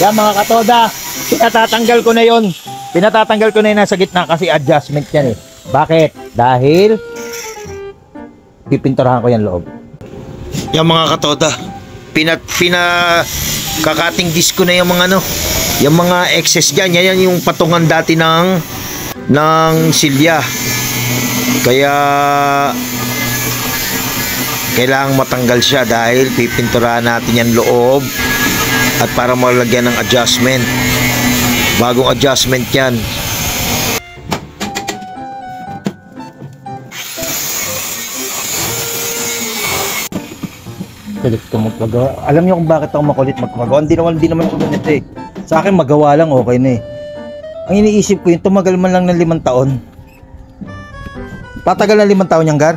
Yan mga katoda, pinatatanggal ko na yon. Pinatatanggal ko na yun nasa gitna kasi adjustment yan eh. Bakit? Dahil pipinturahan ko yan loob. Yan mga katoda, kakating disc ko na yung mga yung mga excess dyan. Yan yung patungan dati ng silya. Kaya kailangang matanggal siya dahil pipinturahan natin yan loob at para malagyan ng adjustment. Bagong adjustment yan. Kulit ko magpagawa. Alam niyo kung bakit ako makulit magpagawa? Hindi naman ako ganito eh. Sa akin magawa lang okay na eh. Ang iniisip ko yung tumagal man lang ng 5 taon. Tatagal na 5 taon yung Gar?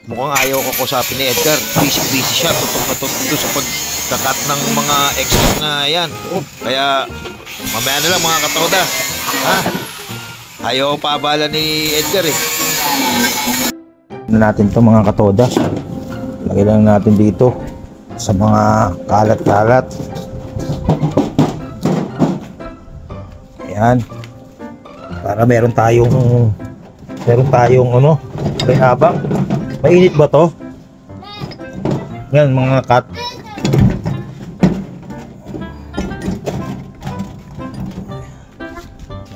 Mukhang ayaw ko kusapin ni Edgar. Busy siya. Tutok sa pagkakat ng mga extra na yan. Kaya mamaya na lang mga katoda. Ha? Ayaw paabala ni Edgar eh. Natin to mga katoda. Lagay lang natin dito sa mga kalat-kalat. Ayan. Para meron tayong habang. Mainit ba to? Yan mga cut.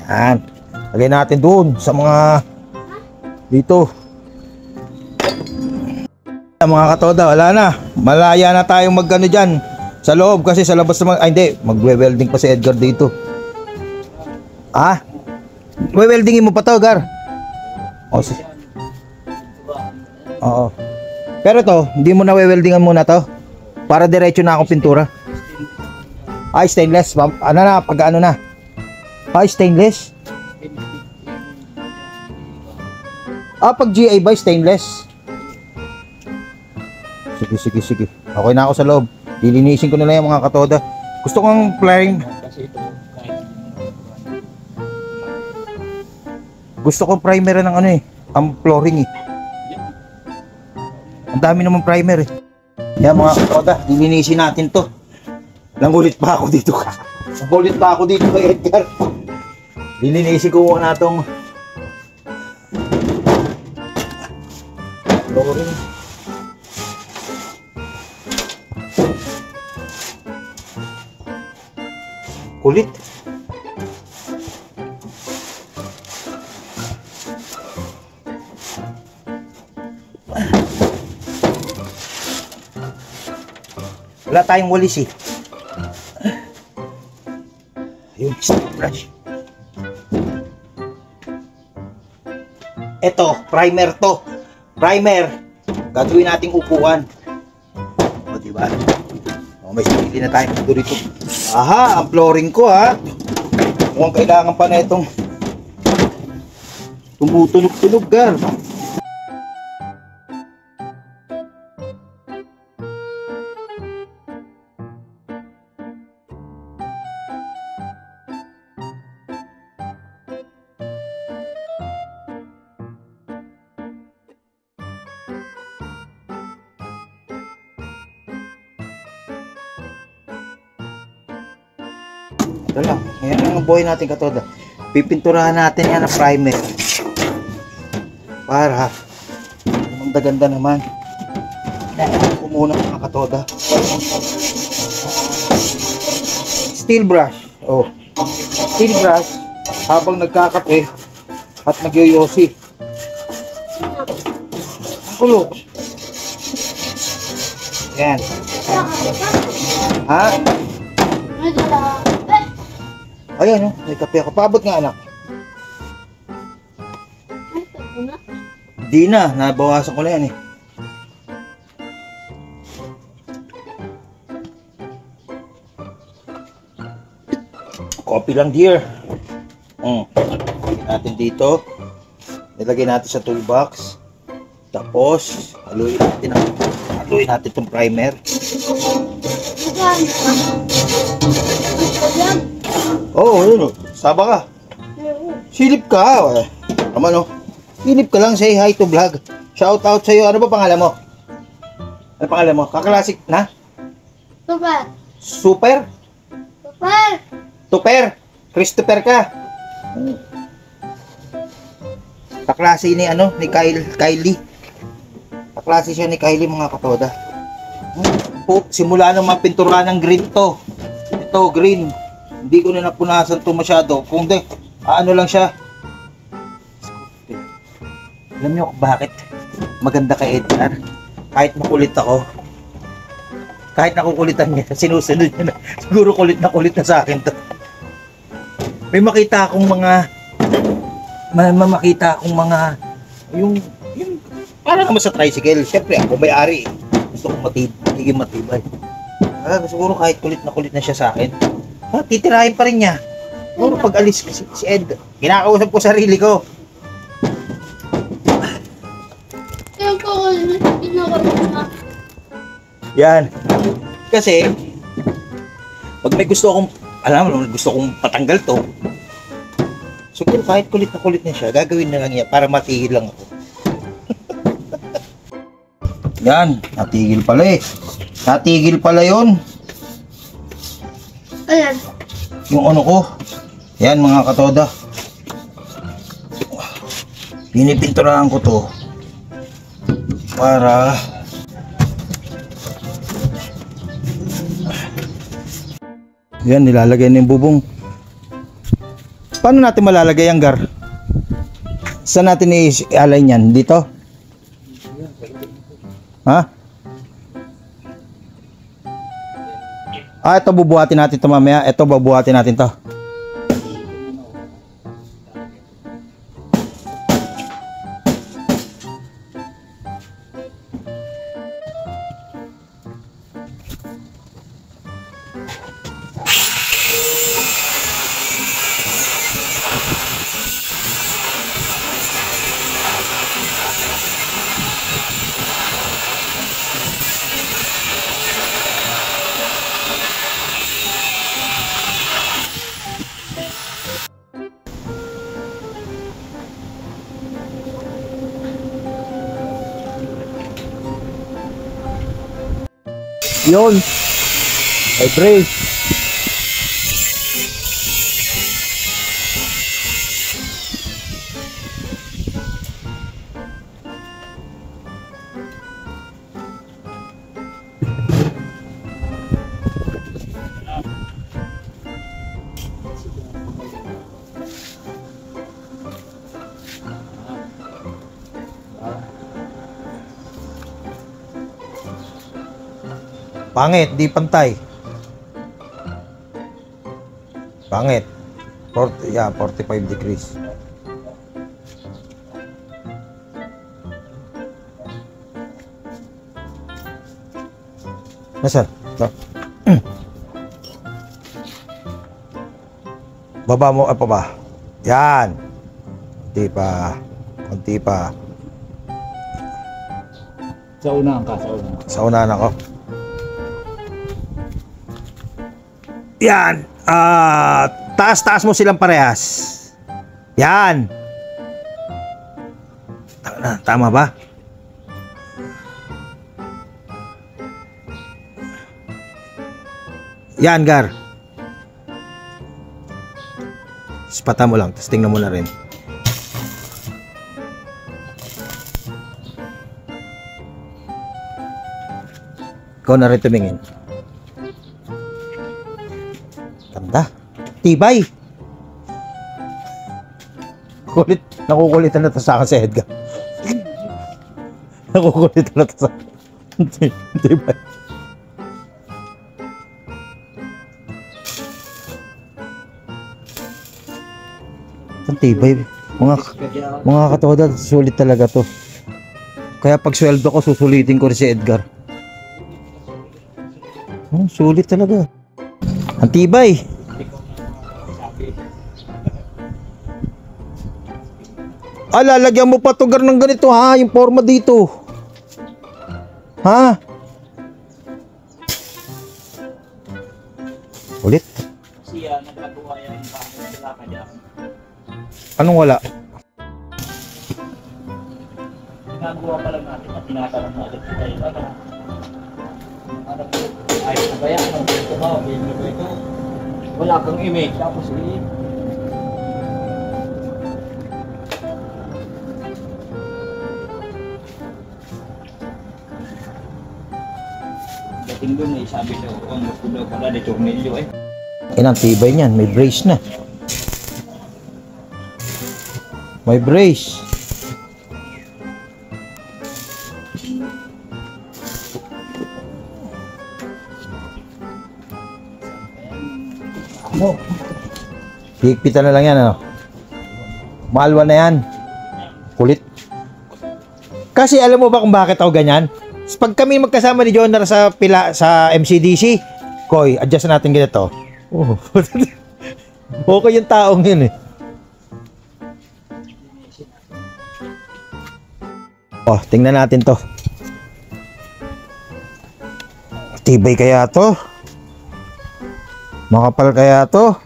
Yan. Lagay natin doon sa mga dito. Mga katoda, wala na. Malaya na tayong magano dyan sa loob kasi sa labas naman. Ay hindi, magwe-welding pa si Edgar dito. Ah? We-weldingin mo pa to, Gar? Oo. Pero to, hindi mo na we-weldingan muna to para diretso na akong pintura. Ay, stainless. Ano na, pag ano na. Ay, stainless. Pag GA ba, stainless. Sige. Okay na ako sa loob. Lilinisin ko na lang yung mga katoda. Gusto kong prime. Gusto kong primer ng ang flooring eh. Ang dami naman primer eh. Yan mga katoda, lilinisin natin to. Nangulit pa ako dito. Nangulit pa ako dito kay Edgar. Lilinisin ko muna itong flooring. Kulit. Wala tayong walis eh. Yung brush. Ito, primer to. Primer. Gagawin nating upuan. O, diba? O, may sarili na tayong dito rito. Aha, ang flooring ko ha. Mukhang kailangan pa na itong tumutunog-tunog, Gar. Ito lang, yan ang buhay natin katoda. Pipinturahan natin yan ng primer para maganda naman. Kailangan ko muna mga katoda. Steel brush. Oh, steel brush habang nagkakape at nagyoyosi. Ang kulo. Yan. Ha? Ayan, may kape ako. Paabot nga, anak. Di na, nabawasan ko na yan eh. Coffee lang, dear. Lagyan natin dito. Nilagay natin sa toolbox. Tapos, haluin natin itong primer. Oo, yun o. Saba ka. Silip ka. Naman o. Silip ka lang. Say hi to vlog. Shout out sa'yo. Ano ba pangalan mo? Ano pangalan mo? Kaklasik na? Subat. Super? Super! Tuper? Christopher ka? Kaklase ni ano, ni Kylie. Kaklase siya ni Kylie mga katoda. Simula nang mapintura ng green to. Ito, green. Hindi ko na napunasan to masyado. Kung di, ano lang siya. Alam niyo kung bakit maganda kay Edgar? Kahit makulit ako, kahit nakukulitan niya, sinusunod niya na. Siguro kulit na sa akin to. May makita akong mga yung para naman sa tricycle. Siyempre ako may-ari. Gusto kong magiging matibay. Siguro kahit kulit na siya sa akin, titirahin pa rin niya. Siguro pag alis si Ed, kinakausap ko sarili ko. Kaya ko ginawa. Yan. Kasi, pag may gusto akong, alam mo, gusto kong patanggal to, siguro kahit kulit na siya, gagawin na lang niya para matigil lang ako. Yan, natigil pala eh. Natigil pala yun. Ayan. Yung ano ko. Yan mga katoda. Pinipinturahan ko to para yan, nilalagay na yung bubong. Paano natin malalagay ang gar? Saan natin i-align yan? Dito? Ha? Ito bubuhatin natin ito mamaya. Ito bubuhatin natin to. Yun. Ay, brace. Pangit, di pantay. Pangit. 45 degrees. Nasaan? Baba mo, pa. Yan. Konti pa. Konti pa. Sa unahan ka, Sa unahan ako. Yan. Taas mo silang parehas. Yan. Tama ba? Yan, Gar. Spata mo lang, tapos tingnan mo na rin. Ikaw na rin tumingin. Tanda. Tibay. Kulit. Nakukulitan na to sa akin si Edgar. Nakukulitan na to sa akin. Tibay. Ang tibay. Mga katoda, sulit talaga to. Kaya pag sweldo ko, susulitin ko rin si Edgar. Sulit talaga. Ang tibay. Lalagyan mo pa to Gar ng ganito ha, yung forma dito. Ha? Ulit. Siya, nagkagawa yan yung bahay sila kanya. Anong wala? Ginagawa pa lang natin at tinatanong natin sa tayo. Ano po? Ayos na ba yan? Ito ba? Bibili ko ito. Wala kang image. Tapos dating doon eh, sabi daw, ang gusto daw pala de tornilyo eh. Ang tibay niyan, may brace na. May brace. Ano? Higpitan na lang yan, ano? Malwa na yan. Kulit. Kasi alam mo ba kung bakit ako ganyan? Pag kami magkasama ni Jonar sa MCDC, Koy, adjust natin ganito. Oh. Okay yung taong yun eh. Oh, tingnan natin to. Tibay kaya to? Makapal kaya to?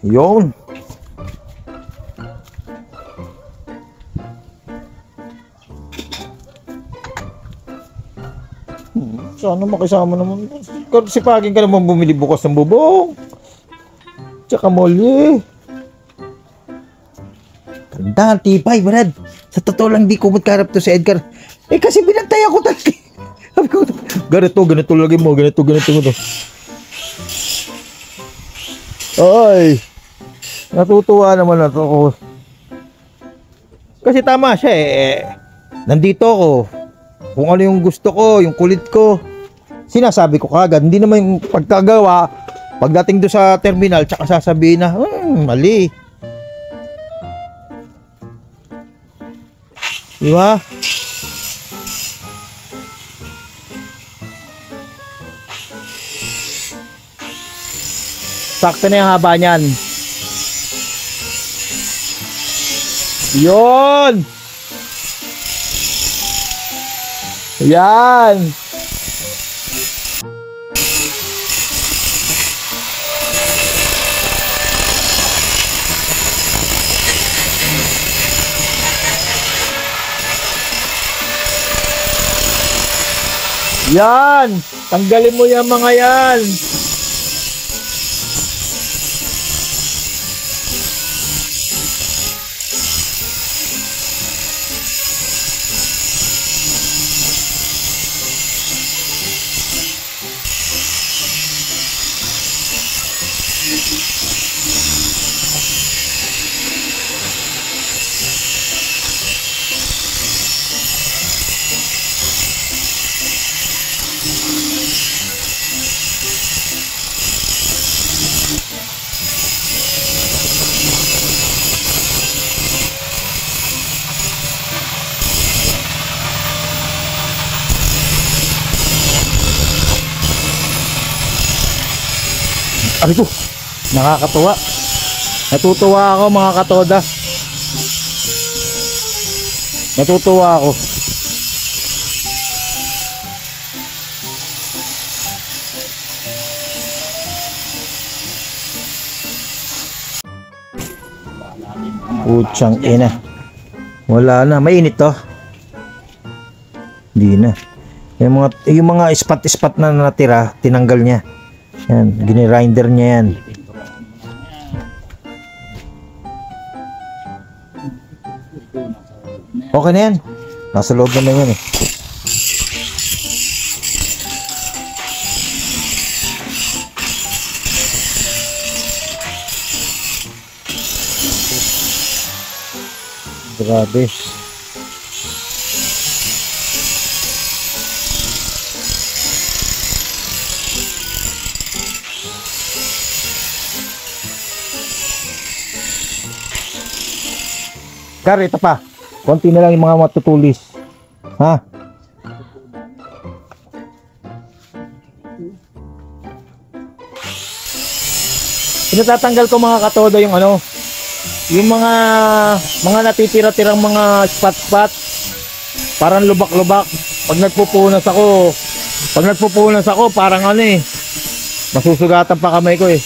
Yun. Sana makisama naman. Sipagin ka naman bumili bukas ng bubong. Tsaka molye. Ganda, tibay, Brad. Sa totoo lang, di ko magkarap to si Edgar. Eh, kasi binantay ako talaga. Sabi ko, ganito lagi mo, ganito to. Ay, natutuwa naman na to. Kasi tama siya eh. Nandito ako. Kung ano yung gusto ko, yung kulit ko, sinasabi ko kagad. Hindi naman yung pagkagawa, pagdating doon sa terminal, tsaka sasabihin na, mali. Di ba? Sakto na yung haba niyan. Yun! Yan! Yan! Tanggalin mo yung mga yan! Ay ko, nakakatuwa. Natutuwa ako mga katoda. Natutuwa ako. Putsang ina. Wala na, mainit to. Hindi na. Yung mga spot-spot na natira, tinanggal niya. Yan, ginirinder niya yan. Okay na yan. Nasa loob na yan eh. Grabe. Kar, ito pa. Konti na lang yung mga matutulis. Ha? Pinatatanggal ko mga katoda yung ano, yung mga natitira-tirang mga spot-spot. Parang lubak-lubak. Pag nagpupunas ako, parang ano eh, masusugatan pa kamay ko eh.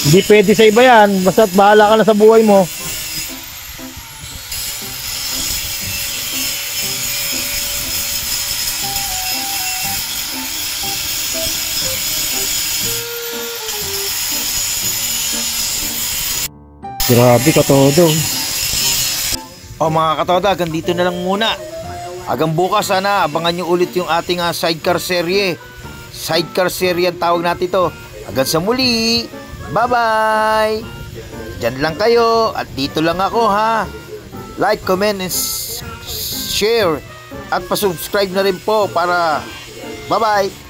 Hindi pwede sa iba yan. Basta't bahala ka na sa buhay mo. Grabe ka todo. O mga katoda, hanggang dito na lang muna. Hanggang bukas sana, abangan nyo ulit yung ating sidecar serye. Sidecar serye ang tawag natin ito. Hanggang sa muli. Bye-bye! Diyan lang kayo at dito lang ako ha. Like, comment, and share. At pasubscribe na rin po para bye-bye!